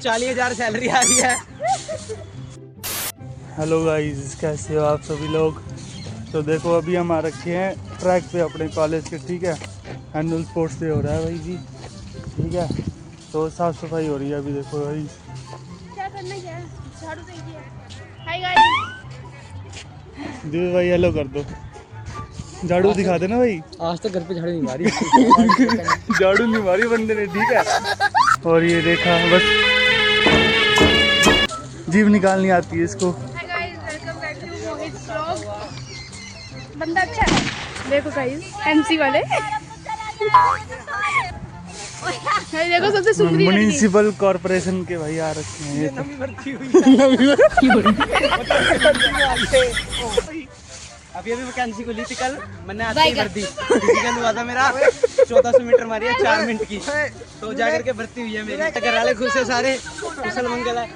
40,000 salary आ रही है। Hello guys, कैसे हो आप सभी लोग। तो देखो अभी हम आ रखे हैं ट्रैक पे अपने कॉलेज के, ठीक है। एनुअल स्पोर्ट्स डे हो रहा है भाई जी, ठीक है। तो साफ सफाई हो रही है अभी, देखो भाई। क्या करना क्या है? झाड़ू चाहिए। Hi guys. दिव्य भाई हेलो कर दो, झाड़ू दिखा देना भाई। आज तक घर पे झाड़ू नहीं मारी। झाड़ू नहीं मारी बंदे ने, ठीक है। और ये देखा बस जीभ निकालनी आती है इसको। Hi guys, welcome back to Mohit vlog. बंदा अच्छा है, देखो गाइस एमसी वाले। ये देखो सबसे सुंदरी लड़की। म्युनिसिपल कॉर्पोरेशन के भाई आ रखे हैं ये तो। नवी भर्ती हुई अभी वैकेंसी को ली थी कल, मैंने आज ही भर्ती। फिजिकल हुआ था मेरा, 1400 मीटर मारी है 4 मिनट की, तो जाकर के भर्ती हुई है मेरी। घर वाले खुश है सारे, कुशल मंगल है।